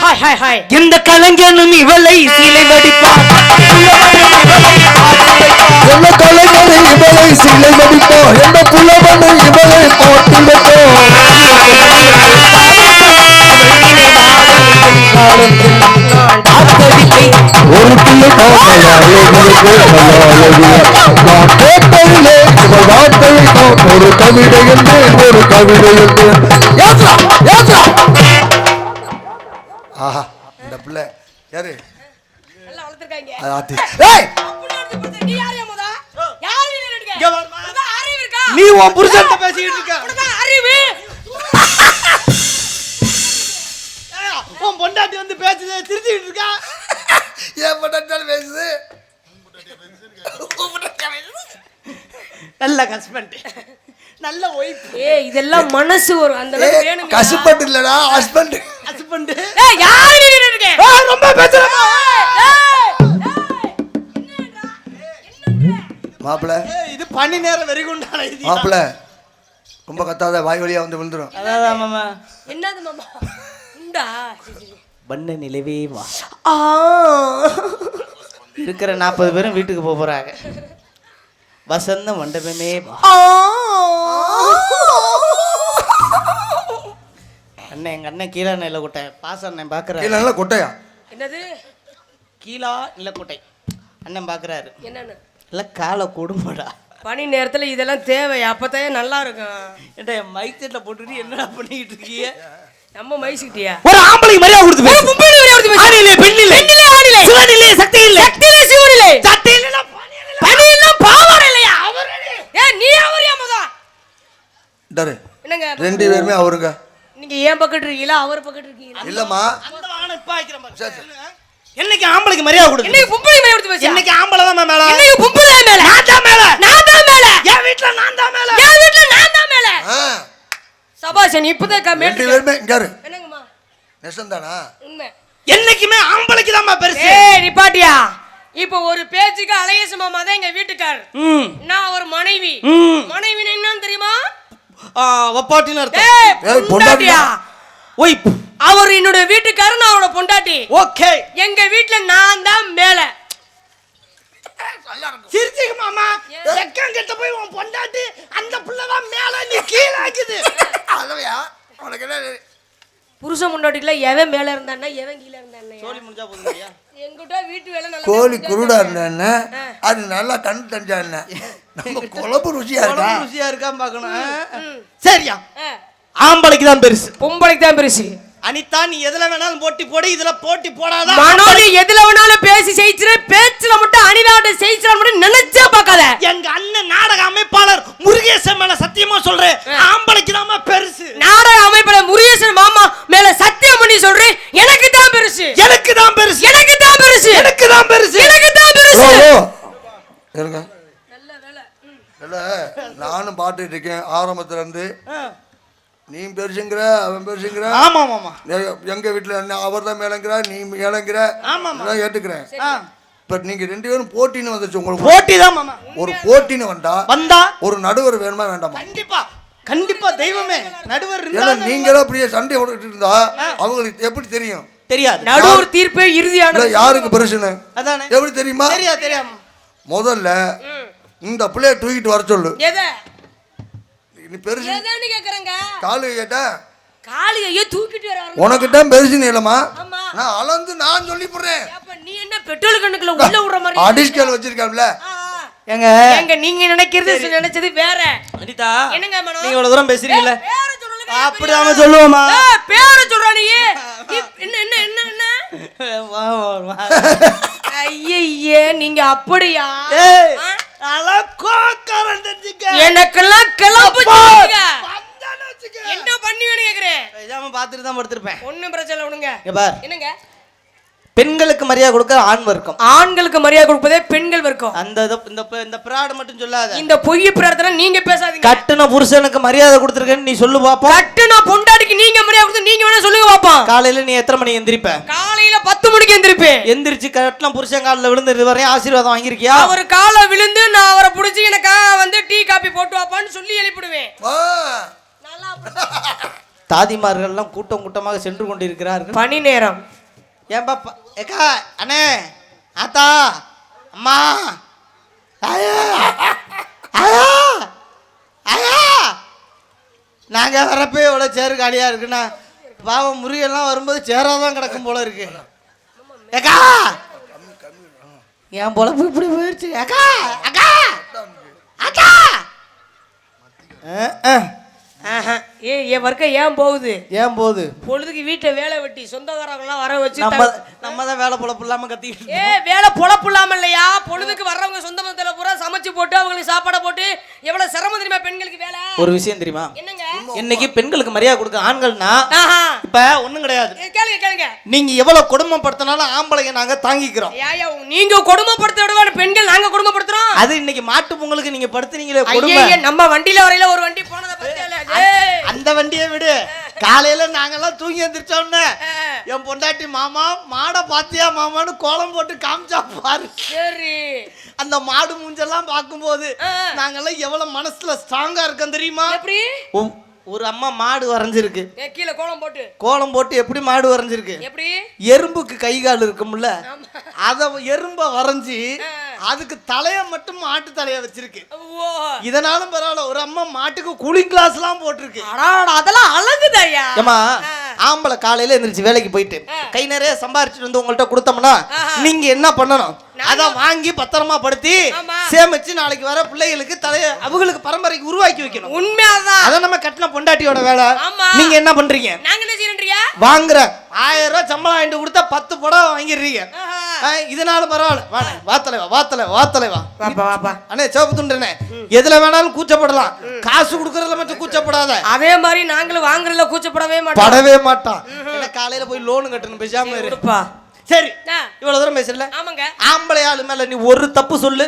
Hi hi hi. எந்த கலைஞனும் இவளை சிலை வடிப்பான். எந்த கலைஞனும் இவளை சிலை வடிப்பான். எந்த புலவனும் இவளை பாட்டு வைப்பான். ஒரு பிள்ளை ஒரு கவிதை என்று ஒரு கவிதை என்று. ஆஹா, இந்த பிள்ளை யாரு? நீ உன் புருஷன் பேசிக்கிட்டு இருக்க. உன் பொண்டாட்டி வந்து பேசுது திருத்திட்டு இருக்கா. ஏன் பொண்டாட்டி பேசுது? நல்ல ஹஸ்பண்ட், நல்ல ஒய்ஃப். இதெல்லாம் மனசு ஒரு அந்த அளவுக்கு வேணும். ஹஸ்பண்ட் இல்லடா, ஹஸ்பண்ட். ஹஸ்பண்ட். யாரு நீ நின்னுட்டு? ரொம்ப பேசுறமா. மாப்ள, இது பனி நேரம் வெறிகுண்டான இது. மாப்ள ரொம்ப கத்தாத, வாய் வழியா வந்து விழுந்துரும். அதான் மாமா. என்னது மாமா? உண்டா? பண்ண நிலவே வா. இருக்கிற 40 பேரும் வீட்டுக்கு போறாங்க. வசந்த மண்டபமே வா. அண்ணன், எங்க அண்ணன் கீழா நிலக்கோட்டை பாச அண்ணன் பாக்குறாரு. கீழா கொட்டையா? என்னது கீழா நிலக்கோட்டை அண்ணன் பாக்குறாரு. என்னன்னு இல்ல காலை கொடுமாடா. பனி நேரத்துல இதெல்லாம் தேவை, அப்பதான் நல்லா இருக்கும். ஏன்டா மைக் செட்ல போட்டுட்டு என்னடா பண்ணிட்டு இருக்கீங்க? நம்ம மைசிக்கிட்டியா? ஒரு ஆம்பளை மரியாதை கொடுத்து பேசு. பொம்பளை மரியாதை கொடுத்து பேசு. ஆணிலே பெண்ணிலே பெண்ணிலே ஆணிலே சிவனிலே சக்தி இல்லை. சக்தியிலே சிவனிலே சக்தி இல்லனா பனி இல்ல பாவாடை இல்லையா? அவரே. நீ அவரியா மொத? டரு. என்னங்க? ரெண்டு பேருமே அவருங்க. நீங்க ஏன் பக்கத்து இருக்கீங்களா அவர் பக்கத்து இருக்கீங்களா? இல்லம்மா. அந்த வாணை இப்ப ஆயிக்கிறேன் பாரு. என்னைக்கு ஆம்பளைக்கு மரியாதை கொடு. இன்னைக்கு பொம்பளை மரியாதை கொடுத்து பேசு. இன்னைக்கு ஆம்பளை தான் மேல. இன்னைக்கு பொம்பளை மேல. நான் தான் மேல. நான் தான் மேல. என் வீட்ல நான் தான் மேல. என் வீட்ல நான் தான் மேல. சபாஷன் இப்பதான் கமெண்ட். ரெண்டு பேருமே இங்கரு. என்னங்கம்மா? நெசந்தானா? உண்மை. என்னைக்குமே ஆம்பளைக்கு தான் பெருசு. நிப்பாட்டியா? இப்போ ஒரு பேச்சுக்கு அலையச மாமா தான் எங்க வீட்டுக்காரர். நான் ஒரு மனைவி. மனைவி என்னன்னு தெரியுமா? வப்பாட்டின்னு அர்த்தம். ஏய் பொண்டாட்டியா? ஒய்ஃப். அவர் என்னோட வீட்டுக்காரர், நான் அவரோட பொண்டாட்டி. ஓகே. எங்க வீட்ல நான் தான் மேல. சிரிச்சிங்க மாமா. செக்கன் கிட்ட போய் உன் பொண்டாட்டி அந்த புள்ள தான் மேல, நீ கீழ ஆக்குது. அதவையா? உனக்கு என்ன புருஷன் பொண்டாட்டில எவன் மேல இருந்தானே எவன் கீழ இருந்தானே சோலி முடிஞ்சா போதுங்கய்யா. என்கிட்ட வீட்டு வேலை நல்லா. கோழி குருடா இருந்தா அது நல்லா கண் தஞ்சா என்ன? நம்ம குழம்பு ருசியா இருக்கா? ருசியா இருக்கான்னு பார்க்கணும். சரியா? ஆம்பளைக்கு தான் பெருசு, பொம்பளைக்கு தான் பெருசு. அனிதா நீ எதுல வேணாலும் போட்டி போடு, இதுல போட்டி போடாத. மனோலி எதுல வேணாலும் பேசி ஜெயிச்சிரு, பேச்சுல மட்டும் அனிதாட்ட ஜெயிச்சிர மட்டும் நினைச்சே பார்க்காத. எங்க அண்ணன் நாடக அமைப்பாளர் முருகேசன் மேல சத்தியமா சொல்றேன், ஆம்பளைக்கு தான் பெருசு. நாடக அமைப்பாளர் முருகேசன் மாமா மேல சத்தியம் பண்ணி சொல்றேன், எனக்கு தான் பெருசு. எனக்கு தான் பெருசு. எனக்கு தான் பெருசு. எனக்கு தான் பெருசு. எனக்கு தான் பெருசு. இருங்க. நல்ல வேலை. இல்ல நானும் பாத்துட்டு இருக்கேன் ஆரம்பத்துல இருந்து. நீ பெருசுங்கிற அவன் பெருசுங்கிற. ஆமா மாமா. எங்க வீட்டுல அவர் தான் மேலங்கிற, நீ மேலங்கிற. ஆமா ஏத்துக்கிறேன். பட் நீங்க ரெண்டு பேரும் போட்டின்னு வந்துச்சு. உங்களுக்கு போட்டி தான் மாமா. ஒரு போட்டின்னு வந்தா ஒரு நடுவர் வேணுமா வேண்டாமா? கண்டிப்பா கண்டிப்பா தெய்வமே நடுவர் இருந்தா. நீங்களே அப்படியே சண்டை போட்டுட்டு இருந்தா அவங்களுக்கு எப்படி தெரியும்? தெரியாது. நடுவர் தீர்ப்பே இறுதியான யாருக்கு பெருசுன்னு அதானே எப்படி தெரியுமா? தெரியாம முதல்ல இந்த பிள்ளைய தூக்கிட்டு வர சொல்லு. எதை நீ பெருசு எதன்னு கேக்குறங்க? காலு கேட்டா காலியை தூக்கிட்டு வர. உனக்கு தான் பெருசுன்னு இல்லமா? ஆமா. நான் அளந்து நான் சொல்லி போறேன். அப்ப நீ என்ன பெட்ரோல் கணக்குல உள்ள விடுற மாதிரி அடிஸ்கல் வச்சிருக்கேன்ல? எங்க நீங்க நினைக்கிறது நினைச்சது வேற. அனிதா என்னங்க மனோ? நீங்க இவ்வளவு தூரம் பேசுறீங்கல, பேர சொல்லுங்க. அப்படியே சொல்லுவோமா? பேர சொல்ற நீ. என்ன என்ன என்ன என்ன? வா வா. ஐயே நீங்க அப்படியா? ஏய் அலக்கோக்கறன் தெரிஞ்சுக்க. எனக்கெல்லாம் கிளம்பு சொல்லுங்க. என்ன பண்ணுவீன்னு கேக்குறேன். பேசாம பாத்துட்டு தான் படுத்துறேன். ஒண்ணும் பிரச்சனை இல்ல விடுங்க. இங்க பார். என்னங்க? பெண்களுக்கு மரியாதை கொடுக்க ஆண் வர்க்கம், ஆண்களுக்கு மரியாதை கொடுப்பதே பெண்கள் வர்க்கம். அந்த இந்த பிராடு மட்டும் சொல்லாத. இந்த பொய் பிரார்த்தனை நீங்க பேசாதீங்க. கட்டுன புருஷனுக்கு மரியாதை கொடுத்துருக்கேன்னு நீ சொல்லு பாப்போம். கட்டுன பொண்டாட்டிக்கு நீங்க மரியாதை கொடுத்து நீங்க வேணா சொல்லுங்க பாப்போம். காலையில நீ எத்தனை மணிக்கு எந்திரிப்ப? காலையில 10 மணிக்கு எந்திரிப்பேன். எந்திரிச்சு கட்டுன புருஷன் காலில் விழுந்து இது வரையும் ஆசீர்வாதம் வாங்கிருக்கியா? அவர் காலை விழுந்து நான் அவரை பிடிச்சி எனக்கா வந்து டீ காபி போட்டு வாப்பான்னு சொல்லி எழுப்பிடுவேன். தாதிமார்கள்லாம் கூட்டம் கூட்டமாக சென்று கொண்டிருக்கிறார்கள். பனி நேரம். ஏன்பா ஏக்கா அண்ணே ஆத்தா அம்மா ஆயா ஆயா ஆயா நாங்க வரப்போ எவ்வளோ சேரு காலியா இருக்குண்ணா. பாவம் முருகெல்லாம் வரும்போது சேராதான் கிடக்கும் போல இருக்கு. ஏக்கா என் பொழப்பு இப்படி போயிடுச்சு. அக்கா அக்கா அக்கா என் வர்க்க ஏன் போகுது? ஏன் போகுது? பொழுதுக்கு வீட்டை வேலை வெட்டி சொந்தக்காரங்களாம் வர வச்சு நம்ம தான் வேலை பொழப்பு இல்லாம கத்திக்கிட்டு. வேலை பொழப்பு இல்லாம இல்லையா? பொழுதுக்கு வர்றவங்க சொந்த மதத்துல பூரா சமைச்சு போட்டு அவங்களுக்கு சாப்பாடை போட்டு எவ்வளவு சிரமம் தெரியுமா பெண்களுக்கு வேலை? ஒரு விஷயம் தெரியுமா? என்னங்க? இன்னைக்கு பெண்களுக்கு மரியாதை கொடுக்க ஆண்கள்னா இப்ப ஒண்ணும் கிடையாது. கேளுங்க கேளுங்க. நீங்க எவ்வளவு கொடுமைப்படுத்தினாலும் ஆம்பளைங்க நாங்க தாங்கிக்கிறோம். நீங்க கொடுமைப்படுத்த விட பெண்கள் நாங்க கொடுமைப்படுத்துறோம். அது இன்னைக்கு மாட்டு பொங்கலுக்கு நீங்க படுத்துனீங்களே கொடுமை. நம்ம வண்டியில வரையில ஒரு வண்டி போனதை பத்தியால அந்த வண்டியை விடு. காலையில நாங்கெல்லாம் தூங்கி எந்திரிச்சோன்னு என் பொண்டாட்டி மாமா மாடை பாத்தியா மாமான்னு கோலம் போட்டு காமிச்சா பாரு. சரி. அந்த மாடு மூஞ்செல்லாம் பார்க்கும்போது நாங்கெல்லாம் எவ்வளவு மனசுல ஸ்ட்ராங்கா இருக்கோம் தெரியுமா? எப்படி? ஒரு அம்மா மாடு வரைஞ்சிருக்கு. கீழே கோலம் போட்டு எப்படி மாடு வரைஞ்சிருக்கு? எப்படி? எறும்புக்கு கை கால் இருக்கும்ல, அத எறும்ப வரைஞ்சி அதுக்கு தலைய மட்டும் மாட்டு தலைய வச்சிருக்கு. இதனாலும் பரவாயில்ல, ஒரு அம்மா மாட்டுக்கு கூலிங் கிளாஸ் எல்லாம் போட்டிருக்கு. அதெல்லாம் அழகுதாயா. ஏமா ஆம்பளை காலையில எந்திரிச்சு வேலைக்கு போயிட்டு கை நிறைய சம்பாரிச்சுட்டு வந்து உங்கள்கிட்ட கொடுத்தோம்னா நீங்க என்ன பண்ணணும்? அத வாங்கி பத்திரமா படுத்தி சேமிச்சு நாளைக்கு வர பிள்ளைகளுக்கு தலைய அவங்களுக்கு பரம்பரைக்கு உருவாக்கி வைக்கணும். உண்மையாதான். அத நம்ம கட்டின பொண்டாட்டியோட வேலை. நீங்க என்ன பண்றீங்க? நாங்க என்ன செய்யறீங்க? வாங்குற 1000 ரூபாய் சம்பளம் வாங்கிட்டு கொடுத்தா 10 புடவை வாங்கிடுறீங்க. இதனால பரவாயில்ல. வாத்தலை வா அண்ணே சிவப்பு துண்டனே எதுல வேணாலும் கூச்சப்படலாம். காசு கொடுக்கறதுல மட்டும் கூச்சப்படாத. அதே மாதிரி நாங்களும் வாங்குறதுல கூச்சப்படவே மாட்டோம். காலையில போய் லோன் கட்டணும் பேசாம இருப்பா. சரி, இவ்வளவு தூரம் பேசல. ஆமாங்க. ஆம்பளை ஆளு மேல நீ ஒரு தப்பு சொல்லு.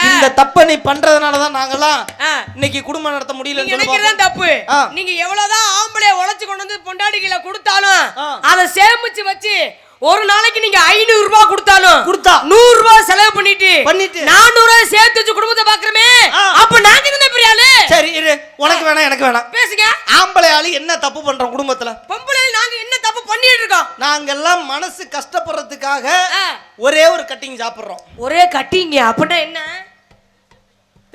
இந்த தப்ப நீ பண்றதுனாலதான் நாங்கெல்லாம் இன்னைக்கு குடும்பம் நடத்த முடியல. நினைக்கிறதான் தப்பு. நீங்க எவ்வளவுதான் ஆம்பளைய உழைச்சு கொண்டு வந்து பொண்டாட்டிகளை கொடுத்தாலும் அதை சேமிச்சு வச்சு ஒரு நாளைக்கு நீங்க 500 ரூபாய் கொடுத்தாலும் 100 ரூபாய் செலவு பண்ணிட்டு 400 ரூபாய் சேர்த்து வச்சு குடும்பத்தை பாக்குறமே, அப்ப நாங்க என்ன பெரிய ஆளு? சரி இரு, உனக்கு வேணாம் எனக்கு வேணாம் பேசுங்க. ஆம்பளை ஆளு என்ன தப்பு பண்றோம் குடும்பத்துல? பொம்பளை நாங்க என்ன தப்பு பண்ணிட்டு இருக்கோம்? நாங்க எல்லாம் மனசு கஷ்டப்படுறதுக்காக ஒரே ஒரு கட்டிங் சாப்பிடுறோம். ஒரே கட்டிங் அப்படின்னா என்ன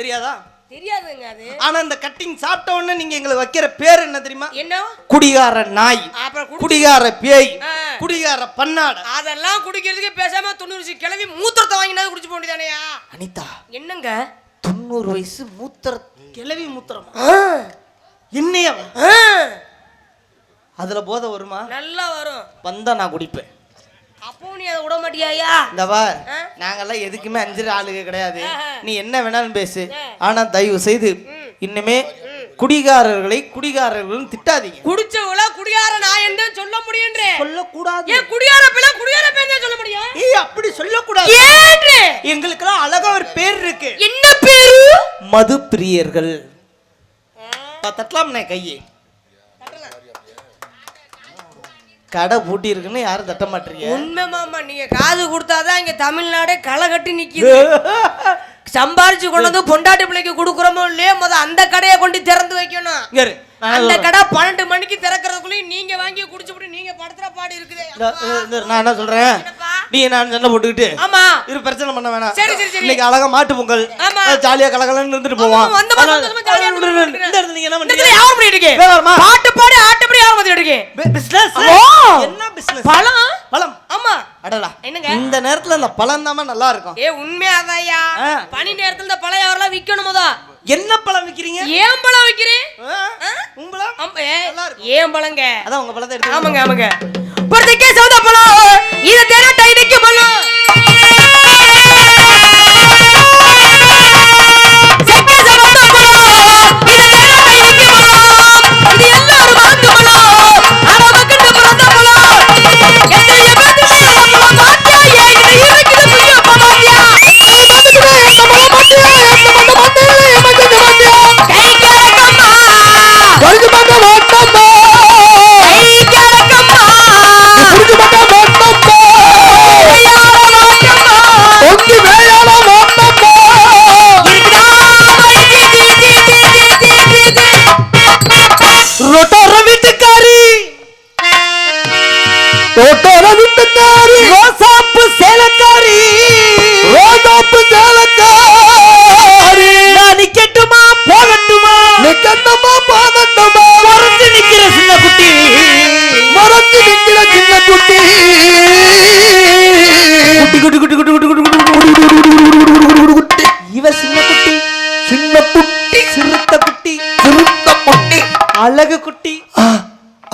தெரியாதா? தெரியாதுங்க அது. ஆனா இந்த கட்டிங் சாப்பிட்ட உடனே நீங்க எங்களுக்கு வைக்கிற பேர் என்ன தெரியுமா? என்ன? குடிகார நாய், குடிகார பேய், குடிகார பன்னாட. அதெல்லாம் குடிக்கிறதுக்கு பேசாம 90 கிளவி மூத்திரத்தை வாங்கினாது குடிச்சு போண்டிதானயா? அனிதா என்னங்க 90 வயசு மூத்திர கிளவி மூத்திரம் என்னையா? அதுல போத வருமா? நல்லா வரும். வந்தா நான் குடிப்பேன். அப்போ நீ அதை விட மாட்டியாயா? இந்த பார், நாங்கெல்லாம் எதுக்குமே அஞ்சு ஆளுங்க கிடையாது. நீ என்ன வேணாலும் பேசு, ஆனா தயவு செய்து இன்னுமே குடிகாரர்கள் திட்டாதீங்க. குடிச்சவங்கள குடியார நான் என்ன சொல்ல முடியும்ன்றே? சொல்லக்கூடாது. ஏன் குடியார பேர் சொல்ல முடியும்? ஏய் அப்படி சொல்லக்கூடாது. ஏன்றே? எங்களுக்கெல்லாம் அழகா ஒரு பேர் இருக்கு. என்ன பேரு? மது பிரியர்கள். தட்டலாம்னே கையே. கடை பூட்டி இருக்குன்னு யாரும் தட்ட மாட்டீங்க. உண்மை மாமா, நீங்க காது கொடுத்தாதான் இங்க தமிழ்நாடே களை கட்டி நிக்குது. சம்பாரிச்சு கொண்டு வந்து பொண்டாட்டி பிள்ளைக்கு கொடுக்குறோமோ இல்லையோ அந்த கடையை கொண்டு திறந்து வைக்கணும். அந்த கடை 12 மணிக்கு திறக்கிறதுக்குள்ளயும் நீங்க வாங்கி குடிச்சுட்டு நீங்க படுத்துற பாடு இருக்குது. நான் என்ன சொல்றேன், நீ நான் சண்டை போட்டுக்கிட்டு ஆமா இரு பிரச்சனை பண்ண வேணாம். சரி சரி சரி. இன்னைக்கு அழகா மாட்டு பொங்கல் ஜாலியா கலகலன்னு இருந்துட்டு போவோம். இந்த இடத்துல நீங்க என்ன பண்றீங்க? யார் பண்ணிட்டு இருக்கீங்க? பாட்டு பாடி ஆட்டப்படி யார் பண்ணிட்டு இருக்கீங்க? பிசினஸ். என்ன பிசினஸ்? பழம். ஆமா. அடடா, என்னங்க இந்த நேரத்துல அந்த பழம் தான் நல்லா இருக்கும். உண்மையாதாயா? பனி நேரத்துல இந்த பழம் யாரெல்லாம் விக்கணுமோதா? என்ன பழம் விக்கிறீங்க? ஏன் பழம் விக்கிறீங்க? ஏன் பழங்க? அதான் உங்க பழத்தை எடுத்து. ஆமாங்க ஆமாங்க. பொறுத்துக்கே சௌதா பழம், இத தேனட்ட இடிக்க பழம், செக்க சௌதா பழம், இத தேனட்ட இடிக்க பழம், இது எல்லாரும் வாங்க பழம், அவவகிட்ட பிறந்த பழம், எத்தைய பாத்துமே பழம் மாத்தியா, இது இருக்குது புதிய பழம்யா, பாத்துமே பழம் மாத்தியா, மண்ட மண்டல மண்ட மாத்தியா, கை கேரக்கம்மா கொல்கு மண்ட ஓட்டம்மா, கை கேரக்கம்மா புடிச்சு மண்ட ஓட்டம்மா,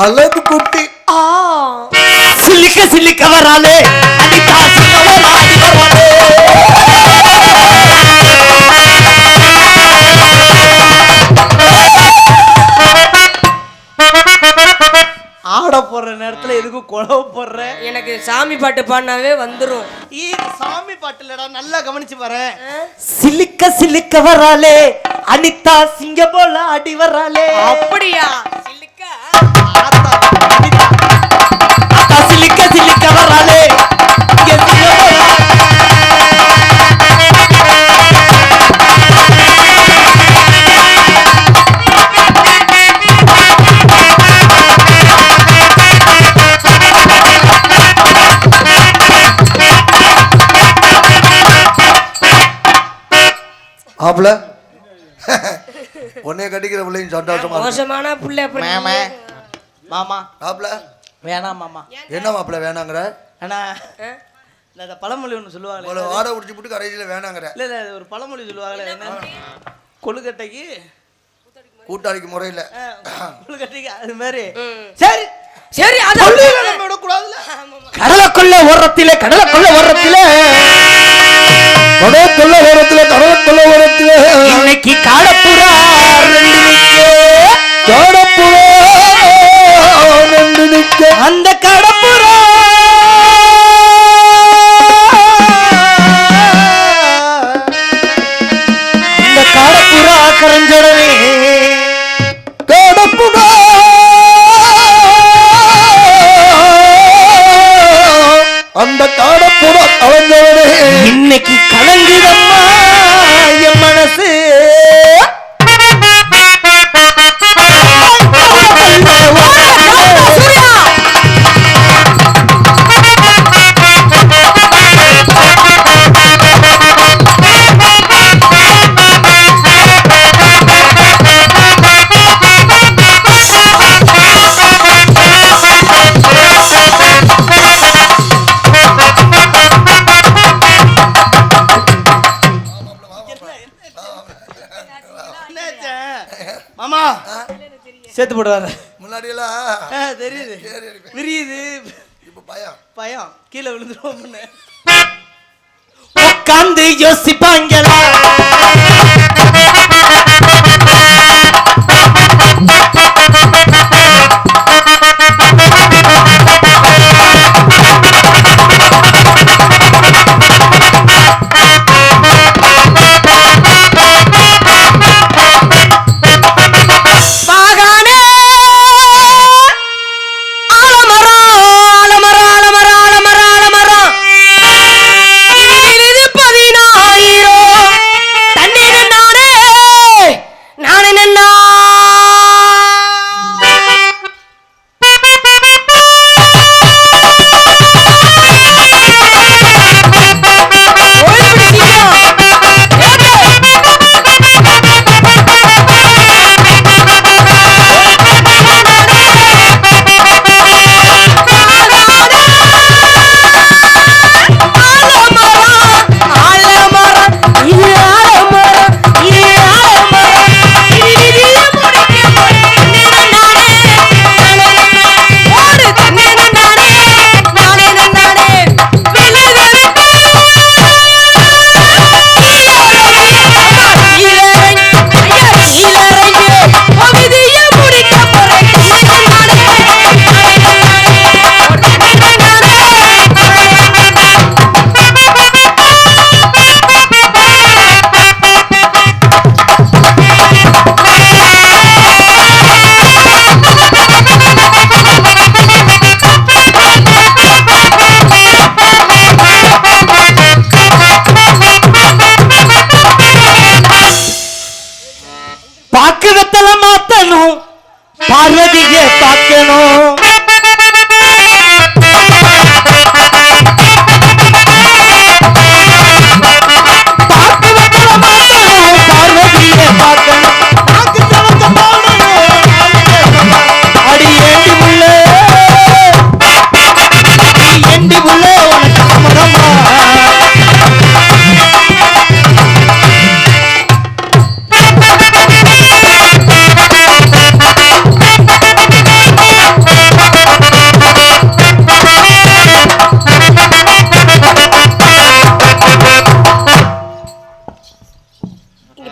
அழகு குட்டி சிலிக்க சிலிக்க வராளே அனிதா சிங்கவராடி வராளே ஆட போற நேரத்துல எதுக்கு குழவ போடுற? எனக்கு சாமி பாட்டு பாடினாவே வந்துரும். சாமி பாட்டுலடா, நல்லா கவனிச்சு பாரு. சிலிக்க சிலிக்க வராளே அனிதா சிங்க போல ஆடி வராளே. அப்படியா? சிலிக்க சிலிக்க சிலிக்க வராளே இங்க சிங்க போல. ஆப்ல உன்னைய கட்டிக்கிற பிள்ளைங்க சந்தோஷமா மோசமான புள்ள. மாமா ஆப்ல வேணாம் மாமா. என்ன மாப்பிள்ள வேணாங்கிற? அண்ணா இந்த பழமொழி ஒன்று சொல்லுவாங்களே, ஒரு வாடை உடிச்சு போட்டு கடைசியில் வேணாங்கிற. இல்ல இல்ல ஒரு பழமொழி சொல்லுவாங்களே, என்ன கொழுக்கட்டைக்கு கூட்டாளிக்கு முறையில் கொழுக்கட்டைக்கு அது மாதிரி. சரி சரி, அது நம்ம விடக்கூடாதுல. கடலுக்குள்ள ஓரத்திலே கடலுக்குள்ள ஓரத்திலே கடற்கொள்ள ஓரத்தில் கடற்கொள்ள ஓரத்தில் இன்னைக்கு காடப்புறா காடப்புறா ரெண்டு நிக்க அந்த காடப்புறா அந்த காடப்புறா கரஞ்சடவே காடப்புறா அந்த காடப்புறா கலந்தவனே இன்னைக்கு கலங்குதம்மா என் மனசு. மாமா சேர்த்து போடுவாங்க முன்னாடியெல்லாம் தெரியுது, விரியுது. இப்ப பயம் பயம் கீழே விழுந்துருவோம். உட்காந்து யோசிப்பாங்களா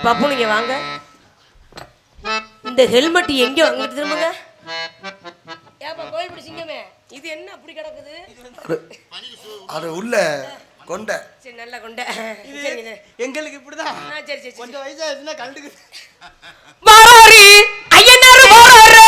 பாப்பு நீங்க வாங்க. இந்த ஹெல்மெட் எங்க வாங்கிட்டு திரும்புங்க. ஏப்பா கோயில் பிடிச்சிங்கமே, இது என்ன அப்படி கிடக்குது? அது உள்ள கொண்ட. சரி நல்ல கொண்ட. எங்களுக்கு இப்படிதான். சரி சரி கொஞ்சம் வயசாச்சுன்னா கண்டுக்கு. வாராரி ஐயனார் வாராரு.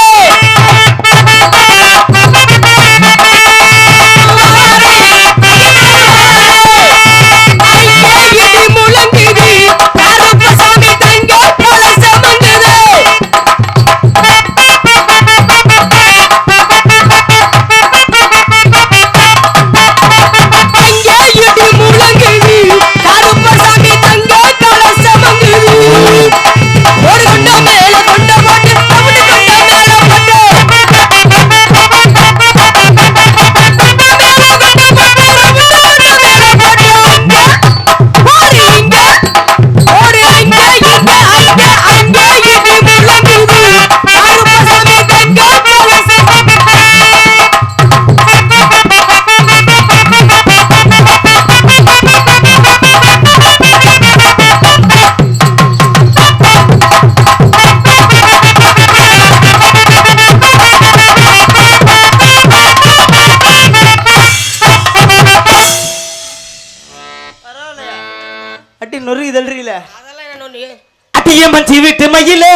அட்டியம் பஞ்சி விட்டு மயிலே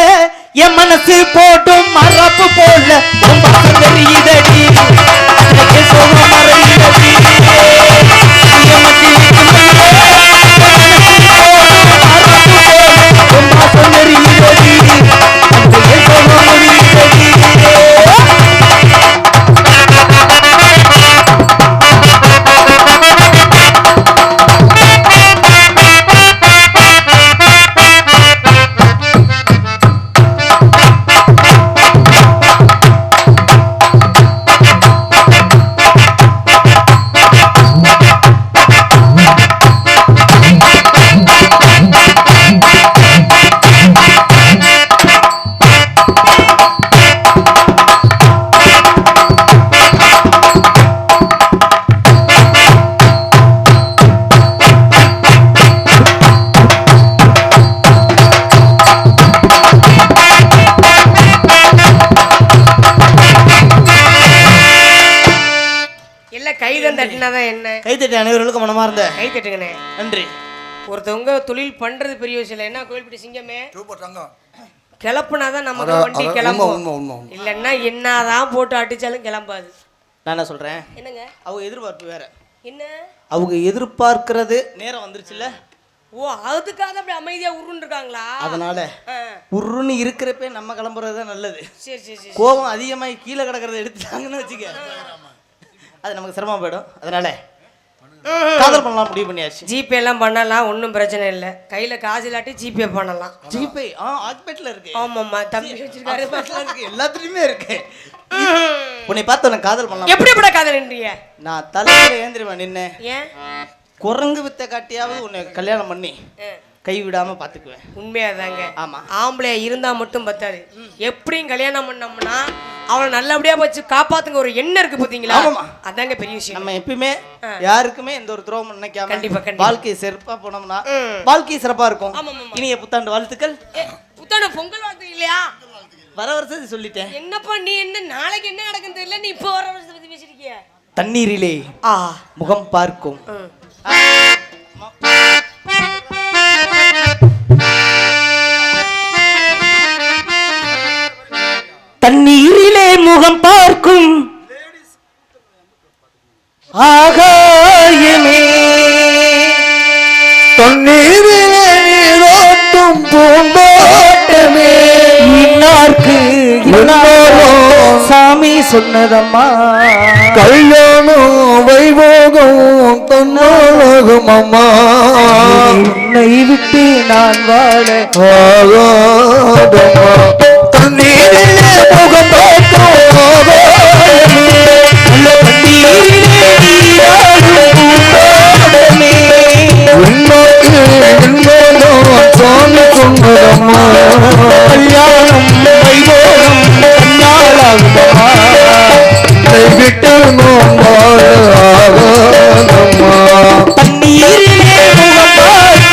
என் மனசு போட்டும் மரப்பு போல தெரியுதடி கைத்தட்டி அனைவர்களுக்கும் மனமார்ந்த கை தட்டுங்கண்ணே. நன்றி. ஒருத்தவங்க தொழில் பண்றது பெரிய விஷயம் இல்லை. என்ன கோயில்பட்டி சிங்கமே கிளப்புனாதான் நமக்கு வண்டி உண்மை, கிளம்பும். இல்லைன்னா என்னதான் போட்டு அடிச்சாலும் கிளம்பாது. நான் என்ன சொல்றேன், என்னங்க அவங்க எதிர்பார்ப்பு வேற. என்ன அவங்க எதிர்பார்க்கிறது நேரம் வந்துருச்சுல்ல. ஓ அதுக்காக அப்படி அமைதியா உருன்னு இருக்காங்களா? அதனால உருன்னு இருக்கிறப்ப நம்ம கிளம்புறது தான் நல்லது. சரி சரி சரி. கோபம் அதிகமாகி கீழே கிடக்கிறத எடுத்துட்டாங்கன்னு வச்சுக்க, அது நமக்கு சிரமம் போயிடும். அதனால காதல் பண்ணலாம் முடிவு பண்ணியாச்சு. ஜிபே எல்லாம் பண்ணலாம், ஒன்றும் பிரச்சனை இல்லை. கையில காசு இல்லாட்டி ஜிபே பண்ணலாம். ஜிபே ஆக்பேட்ல இருக்கு. ஆமாம்மா தம்பி வச்சிருக்காரு. இருக்கு, எல்லாத்துலயுமே இருக்கு. உன்னை பார்த்து உனக்கு காதல் பண்ணலாம். எப்படிப்பட காதல்ன்றீங்க? நான் தலையில ஏந்திரமா நின்று ஏன் குரங்கு வித்த காட்டியாவது உன்னை கல்யாணம் பண்ணி கை விடாம பாத்துக்குவேன். உண்மையாதாங்க. ஆமா, ஆம்பளையா இருந்தா மட்டும் பத்தாது. எப்படியும் கல்யாணம் பண்ணோம்னா அவளை நல்லபடியா வச்சு காப்பாத்துங்க ஒரு எண்ணம் இருக்கு பாத்தீங்களா? அதாங்க பெரிய விஷயம். நம்ம எப்பயுமே யாருக்குமே எந்த ஒரு துரோகம் நினைக்காம கண்டிப்பா வாழ்க்கை சிறப்பா போனோம்னா வாழ்க்கை சிறப்பா இருக்கும். இனிய புத்தாண்டு வாழ்த்துக்கள். புத்தாண்டு பொங்கல் வாழ்த்து இல்லையா? வர வருஷம் சொல்லிட்டேன். என்னப்பா நீ என்ன நாளைக்கு என்ன நடக்குன்னு தெரியல, நீ இப்போ வர வருஷத்தை பத்தி பேசிருக்கிய. தண்ணீரிலே முகம் பார்க்கும் தண்ணீரிலே முகம் பார்க்கும் ஆகாயமே, தண்ணீரிலே நீரோட்டும் பூந்தோட்டமே, இன்னார்க்கு இன்னாரும் சாமி சொன்னதம்மா, கல்யாணம் வைபோகம் தன்னோகம் அம்மா, உன்னை விட்டு நான் வாழ ஆகாதம்மா, தண்ணீரிலே முகம் பார்க்கும் சாமி சொன்னதம்மா, கல்யாணம் வைபோகம் தன்னாலாகுதம்மா, விட்டு நோம்பாக ஆகாதம்மா, தண்ணீரிலே முகம் பார்க்கும்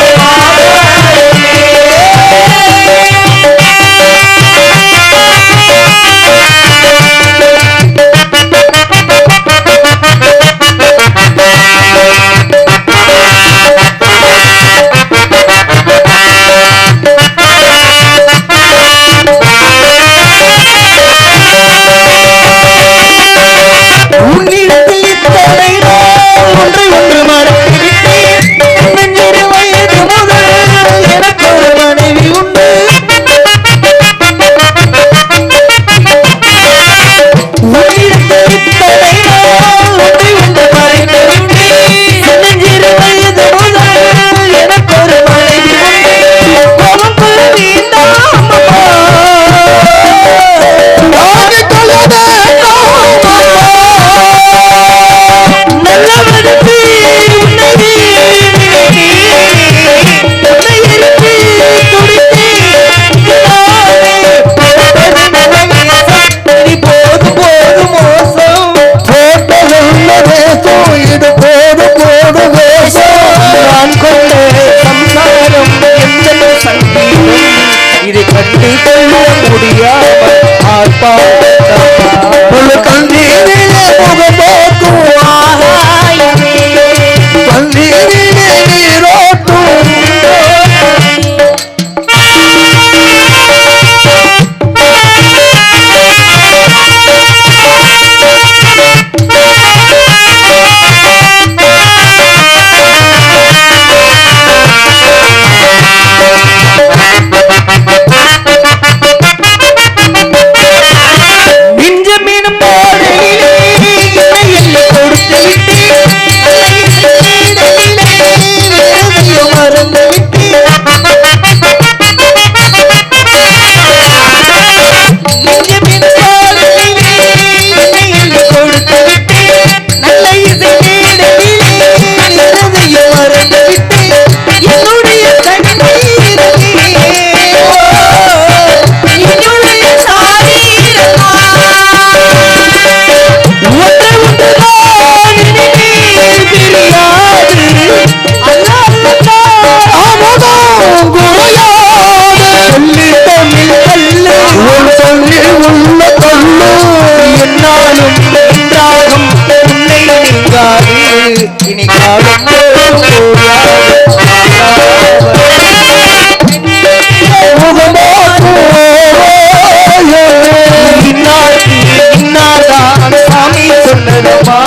இன்னாதான் சாமி சொன்னதம்மா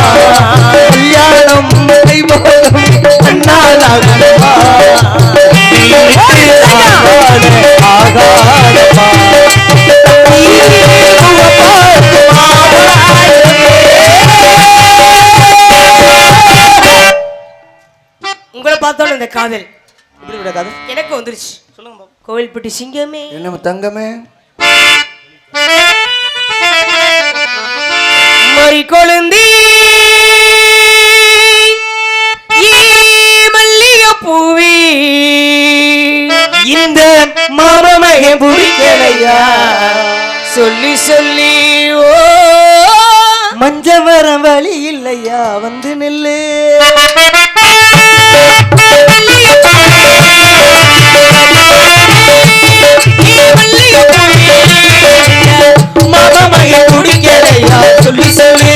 கல்யாணம் அண்ணாதாகமா ஆகாதமா உங்களை பார்த்தோன்னு இந்த காதல் இப்படி காது எனக்கு வந்துருச்சு. சொல்லுங்க பாப்போம். கோவில்பட்டி சிங்கமே என்ன தங்கமே மறி கொழுந்தி மல்லிகை பூவி இந்த மாமமைய புரிக்கலையா சொல்லி சொல்லி ஓ மஞ்ச வர வழி இல்லையா வந்து நில்லு மாமமைய குடிக்கலையா சொல்லி சொல்லி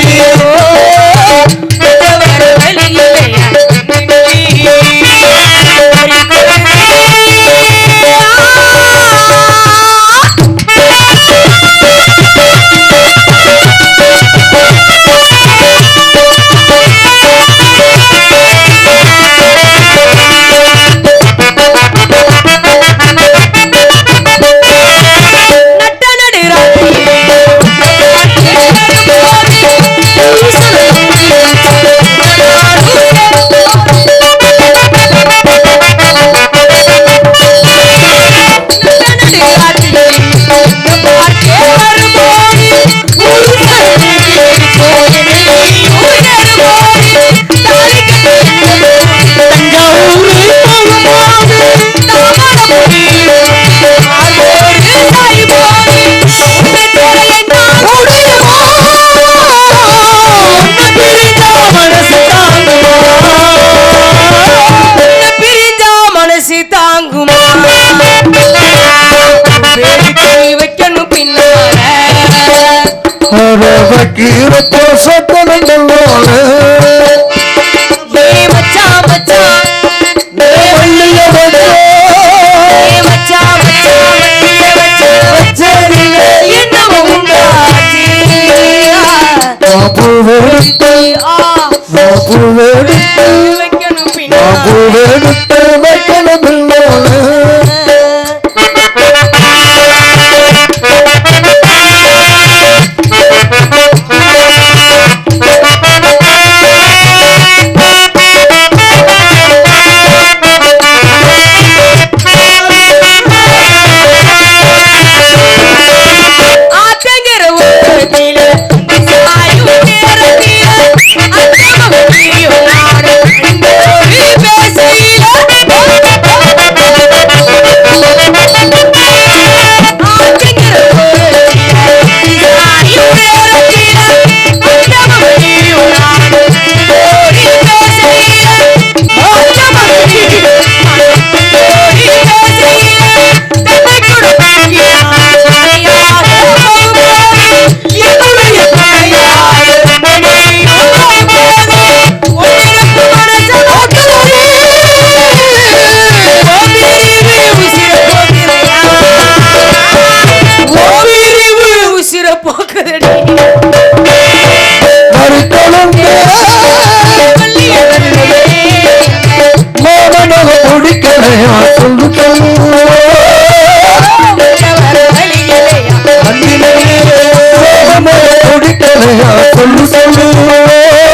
சொல்லு சொல்லு